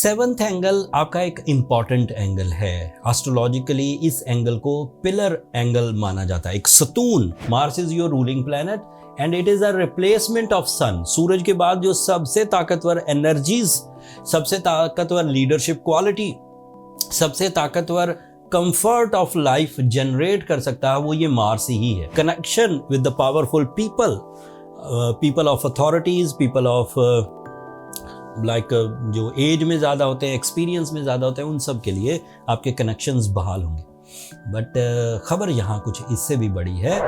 Seventh angle आपका एक important angle है। एस्ट्रोलॉजिकली इस एंगल को पिलर एंगल माना जाता है। एक सतून, Mars is your ruling planet and it is a replacement of Sun. सूरज के बाद जो सबसे ताकतवर एनर्जीज, सबसे ताकतवर लीडरशिप क्वालिटी, सबसे ताकतवर कंफर्ट ऑफ लाइफ जनरेट कर सकता है वो ये मार्स ही है। Connection with the powerful people, people of authorities, people of जो एज में ज़्यादा होते हैं, एक्सपीरियंस में ज़्यादा होते हैं, उन सब के लिए आपके कनेक्शंस बहाल होंगे। बट खबर यहाँ कुछ इससे भी बड़ी है।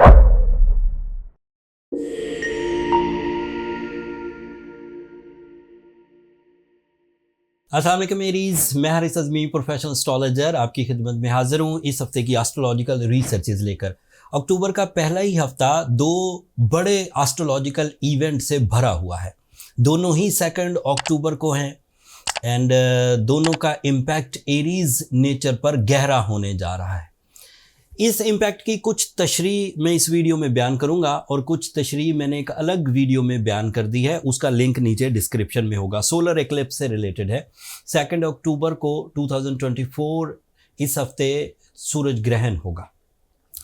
अस्सलाम वालेकुम मेरीज, मैं हारिस अज़मी प्रोफेशनल एस्ट्रोलॉजर आपकी खिदमत में हाजिर हूँ इस हफ्ते की एस्ट्रोलॉजिकल रिसर्चेज लेकर। अक्टूबर का पहला ही हफ्ता दो बड़े एस्ट्रोलॉजिकल इवेंट से भरा हुआ है। दोनों ही 2 अक्टूबर को हैं एंड दोनों का इम्पैक्ट एरीज नेचर पर गहरा होने जा रहा है। इस इम्पैक्ट की कुछ तशरीह मैं इस वीडियो में बयान करूंगा और कुछ तशरीह मैंने एक अलग वीडियो में बयान कर दी है, उसका लिंक नीचे डिस्क्रिप्शन में होगा। सोलर एक्लिप्स से रिलेटेड है। 2 अक्टूबर को 2024 इस हफ्ते सूरज ग्रहण होगा,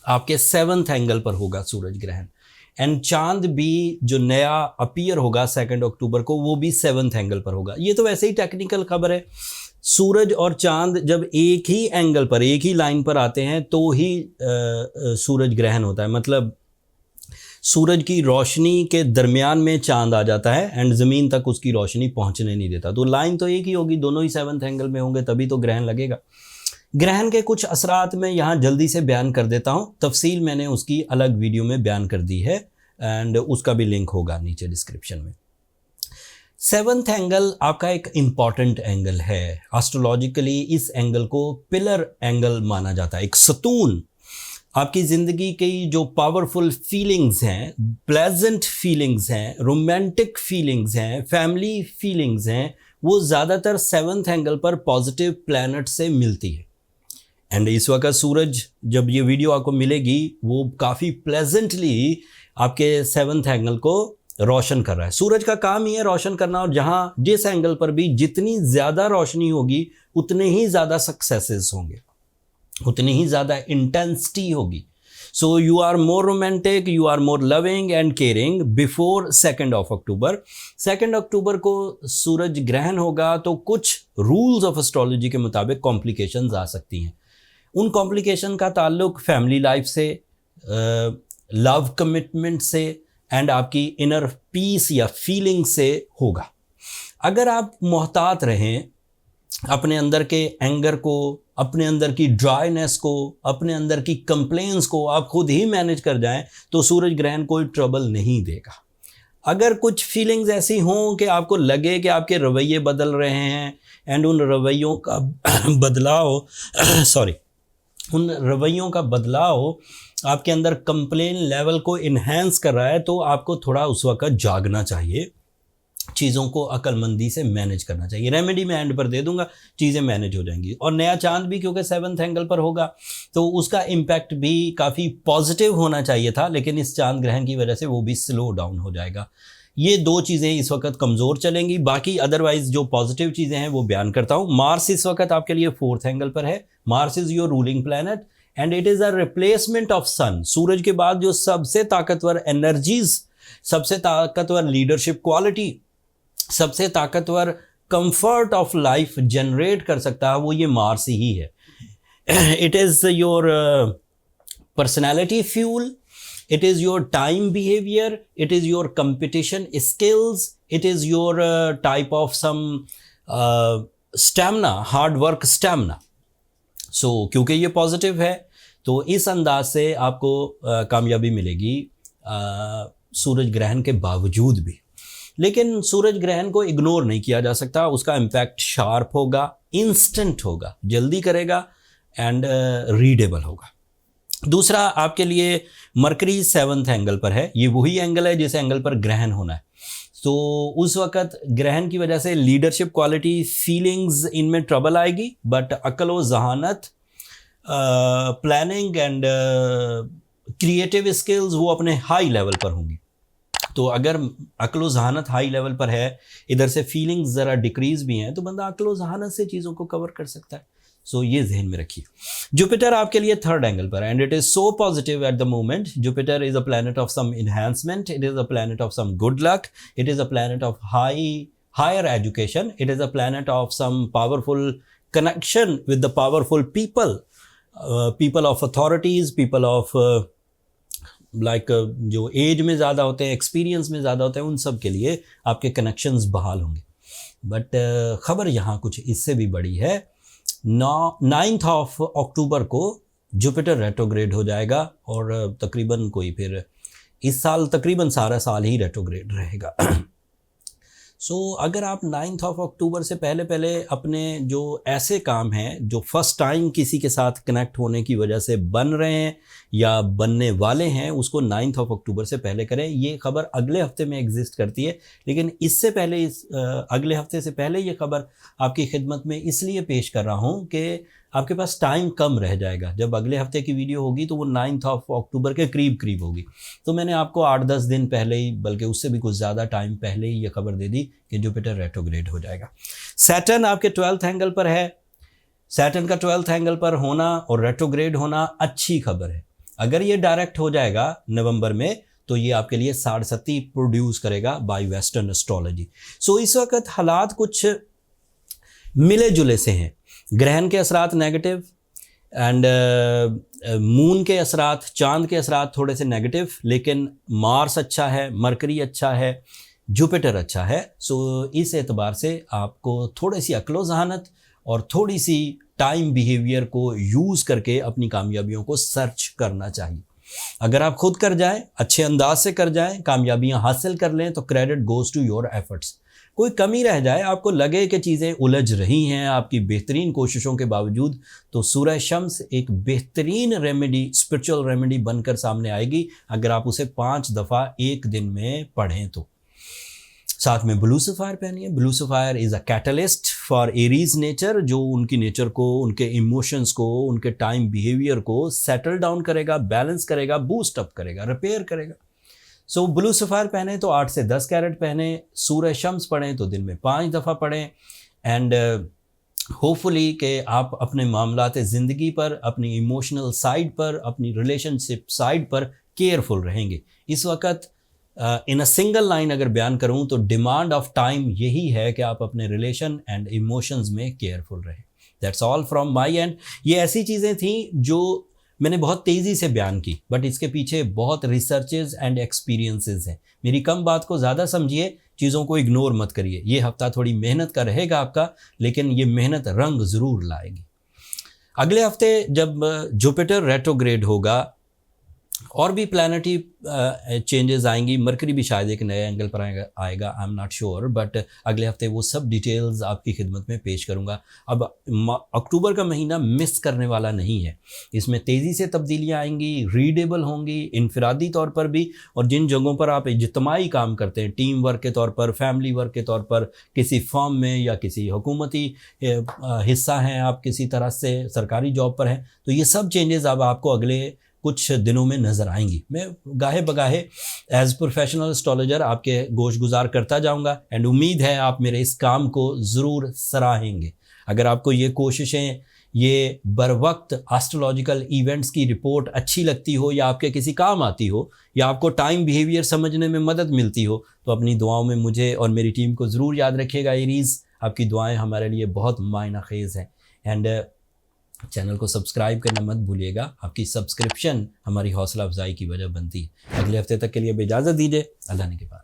आपके 7th एंगल पर होगा सूरज ग्रहण। एंड चांद भी जो नया अपीयर होगा 2 अक्टूबर को, वो भी 7th एंगल पर होगा। ये तो वैसे ही टेक्निकल खबर है। सूरज और चांद जब एक ही एंगल पर, एक ही लाइन पर आते हैं तो ही सूरज ग्रहण होता है। मतलब सूरज की रोशनी के दरमियान में चांद आ जाता है एंड ज़मीन तक उसकी रोशनी पहुंचने नहीं देता। तो लाइन तो एक ही होगी, दोनों ही 7th एंगल में होंगे, तभी तो ग्रहण लगेगा। ग्रहण के कुछ असरात मैं यहाँ जल्दी से बयान कर देता हूँ। तफसील मैंने उसकी अलग वीडियो में बयान कर दी है एंड उसका भी लिंक होगा नीचे डिस्क्रिप्शन में। 7th एंगल आपका एक इम्पॉर्टेंट एंगल है। एस्ट्रोलॉजिकली इस एंगल को पिलर एंगल माना जाता है। एक सतून, आपकी ज़िंदगी की जो पावरफुल फीलिंग्स हैं, प्लेजेंट फीलिंग्स हैं, रोमांटिक फीलिंग्स हैं, फैमिली फीलिंग्स हैं, वो ज़्यादातर 7th एंगल पर पॉजिटिव प्लैनेट से मिलती है। एंड इस वक्त सूरज, जब ये वीडियो आपको मिलेगी, वो काफ़ी प्लेजेंटली आपके 7th एंगल को रोशन कर रहा है। सूरज का काम ही है रोशन करना, और जहाँ जिस एंगल पर भी जितनी ज़्यादा रोशनी होगी उतने ही ज़्यादा सक्सेसेस होंगे, उतनी ही ज़्यादा इंटेंसिटी होगी। So you are more romantic, you are more loving and caring before 2 October. 2 अक्टूबर को सूरज ग्रहण होगा तो कुछ रूल्स ऑफ एस्ट्रोलॉजी के मुताबिक कॉम्प्लिकेशंस आ सकती हैं। उन कॉम्प्लिकेशन का ताल्लुक फैमिली लाइफ से, लव कमिटमेंट से एंड आपकी इनर पीस या फीलिंग से होगा। अगर आप मोहतात रहें, अपने अंदर के एंगर को, अपने अंदर की ड्राइनेस को, अपने अंदर की कंप्लेंट्स को आप खुद ही मैनेज कर जाएं तो सूरज ग्रहण कोई ट्रबल नहीं देगा। अगर कुछ फीलिंग्स ऐसी हों कि आपको लगे कि आपके रवैये बदल रहे हैं एंड उन रवैयों का उन रवैयों का बदलाव आपके अंदर कंप्लेन लेवल को इन्हेंस कर रहा है, तो आपको थोड़ा उस वक्त जागना चाहिए, चीज़ों को अक्लमंदी से मैनेज करना चाहिए। रेमेडी मैं एंड पर दे दूंगा, चीज़ें मैनेज हो जाएंगी। और नया चांद भी क्योंकि 7th एंगल पर होगा तो उसका इम्पैक्ट भी काफ़ी पॉजिटिव होना चाहिए था, लेकिन इस चांद ग्रहण की वजह से वो भी स्लो डाउन हो जाएगा। ये 2 चीज़ें इस वक्त कमज़ोर चलेंगी। बाकी अदरवाइज जो पॉजिटिव चीज़ें हैं वो बयान करता हूँ। मार्स इस वक्त आपके लिए 4th एंगल पर है। Mars is your ruling planet and it is a replacement of Sun. सूरज के बाद जो सबसे ताकतवर एनर्जीज, सबसे ताकतवर लीडरशिप क्वालिटी, सबसे ताकतवर कंफर्ट ऑफ लाइफ जनरेट कर सकता है वो ये मार्स ही है। It is your personality fuel, it is your time behavior, it is your competition skills, it is your type of some stamina, hard work stamina. So क्योंकि ये positive है तो इस अंदाज से आपको कामयाबी मिलेगी सूरज ग्रहण के बावजूद भी। लेकिन सूरज ग्रहण को इग्नोर नहीं किया जा सकता, उसका इम्पैक्ट शार्प होगा, इंस्टेंट होगा, जल्दी करेगा एंड रीडेबल होगा। दूसरा आपके लिए मरकरी 7th एंगल पर है। ये वही एंगल है जिस एंगल पर ग्रहण होना है। तो उस वक़्त ग्रहण की वजह से लीडरशिप क्वालिटी, फीलिंग्स, इनमें ट्रबल आएगी, बट अक्ल व जहानत, प्लानिंग एंड क्रिएटिव स्किल्स वो अपने हाई लेवल पर होंगी। तो अगर अक्ल ज़हानत हाई लेवल पर है, इधर से फीलिंग्स ज़रा डिक्रीज भी हैं, तो बंदा अक्ल ज़हानत से चीज़ों को कवर कर सकता है। सो ये जहन में रखिए। जुपिटर आपके लिए थर्ड एंगल पर है and it is so positive at the moment. Jupiter is a planet of some enhancement, it is a planet of some good luck, it is a planet of higher education, it is a planet of some powerful connection with the powerful people, people of authorities, people of जो as में ज़्यादा होते हैं, experience में ज़्यादा होते हैं, उन सब के लिए आपके कनेक्शंस बहाल होंगे। बट ख़बर यहाँ कुछ इससे भी बड़ी है। 9 अक्टूबर को जुपिटर रेट्रोग्रेड हो जाएगा और तकरीबन कोई फिर इस साल तकरीबन सारा साल ही रेट्रोग्रेड रहेगा। सो अगर आप 9 अक्टूबर से पहले पहले अपने जो ऐसे काम हैं जो फर्स्ट टाइम किसी के साथ कनेक्ट होने की वजह से बन रहे हैं या बनने वाले हैं, उसको 9 अक्टूबर से पहले करें। ये खबर अगले हफ्ते में एग्जिस्ट करती है, लेकिन इससे पहले अगले हफ्ते से पहले ये खबर आपकी खिदमत में इसलिए पेश कर रहा हूँ कि आपके पास टाइम कम रह जाएगा। जब अगले हफ्ते की वीडियो होगी तो वो 9 अक्टूबर के करीब होगी। तो मैंने आपको 8-10 दिन पहले ही, बल्कि उससे भी कुछ ज़्यादा टाइम पहले ही ये खबर दे दी कि जुपिटर रेट्रोग्रेड हो जाएगा। सैटर्न आपके 12th एंगल पर है। सैटर्न का 12th एंगल पर होना और रेट्रोग्रेड होना अच्छी खबर है। अगर ये डायरेक्ट हो जाएगा नवंबर में तो ये आपके लिए साढ़े प्रोड्यूस करेगा बाय वेस्टर्न एस्ट्रोलॉजी। सो इस वक्त हालात कुछ मिले जुले से हैं। ग्रहण के असरात नेगेटिव एंड मून के असरात, चांद के असरात थोड़े से नेगेटिव, लेकिन मार्स अच्छा है, मरकरी अच्छा है, जुपिटर अच्छा है। सो इस एतबार से आपको थोड़ी सी अक्लो ज़हानत और थोड़ी सी टाइम बिहेवियर को यूज़ करके अपनी कामयाबियों को सर्च करना चाहिए। अगर आप खुद कर जाएं, अच्छे अंदाज से कर जाएं, कामयाबियां हासिल कर लें, तो credit goes to your efforts. कोई कमी रह जाए, आपको लगे कि चीज़ें उलझ रही हैं आपकी बेहतरीन कोशिशों के बावजूद, तो सूरह शम्स एक बेहतरीन रेमेडी, स्पिरिचुअल रेमेडी बनकर सामने आएगी अगर आप उसे 5 दफ़ा एक दिन में पढ़ें तो। साथ में ब्लू सफ़ायर पहनिए। Blue sapphire is a catalyst for Aries nature, जो उनकी नेचर को, उनके इमोशंस को, उनके टाइम बिहेवियर को सेटल डाउन करेगा, बैलेंस करेगा, बूस्ट अप करेगा, रिपेयर करेगा। सो ब्लू सफ़ायर पहने तो 8 से 10 कैरेट पहने। सूरह शम्स पढ़ें तो दिन में 5 दफ़ा पढ़ें एंड होपफुली कि आप अपने मामलात ज़िंदगी पर, अपनी इमोशनल साइड पर, अपनी रिलेशनशिप साइड पर केयरफुल रहेंगे। इस वक्त इन अ सिंगल लाइन अगर बयान करूं तो डिमांड ऑफ टाइम यही है कि आप अपने रिलेशन एंड इमोशंस में केयरफुल रहें। That's all from my and. ये ऐसी चीज़ें थी जो मैंने बहुत तेज़ी से बयान की, बट इसके पीछे बहुत रिसर्चेज एंड एक्सपीरियंसेस हैं। मेरी कम बात को ज़्यादा समझिए, चीज़ों को इग्नोर मत करिए। ये हफ्ता थोड़ी मेहनत का रहेगा आपका, लेकिन ये मेहनत रंग ज़रूर लाएगी। अगले हफ्ते जब जुपिटर रेट्रोग्रेड होगा और भी प्लानिटरी चेंजेस आएंगी, मरकरी भी शायद एक नए एंगल पर आएगा, I am not sure, but अगले हफ्ते वो सब डिटेल्स आपकी खिदमत में पेश करूंगा। अब अक्टूबर का महीना मिस करने वाला नहीं है, इसमें तेज़ी से तब्दीलियां आएंगी, रीडेबल होंगी इनफरादी तौर पर भी, और जिन जगहों पर आप इज्तिमाई काम करते हैं, टीम वर्क के तौर पर, फैमिली वर्क के तौर पर, किसी फर्म में या किसी हुकूमती हिस्सा हैं, आप किसी तरह से सरकारी जॉब पर हैं, तो ये सब चेंजेस अब आपको अगले कुछ दिनों में नज़र आएंगी। मैं गाहे बगाहे एज प्रोफेशनल एस्ट्रोलॉजर आपके गोश गुजार करता जाऊंगा एंड उम्मीद है आप मेरे इस काम को ज़रूर सराहेंगे। अगर आपको ये कोशिशें, ये बर वक्त एस्ट्रोलॉजिकल इवेंट्स की रिपोर्ट अच्छी लगती हो, या आपके किसी काम आती हो, या आपको टाइम बिहेवियर समझने में मदद मिलती हो, तो अपनी दुआओं में मुझे और मेरी टीम को ज़रूर याद रखिएगा। एरीज़, आपकी दुआएं हमारे लिए बहुत मायना खेज़ हैं एंड चैनल को सब्सक्राइब करना मत भूलिएगा। आपकी सब्सक्रिप्शन हमारी हौसला अफजाई की वजह बनती है। अगले हफ्ते तक के लिए इजाज़त दीजिए। अल्लाह ने के पास।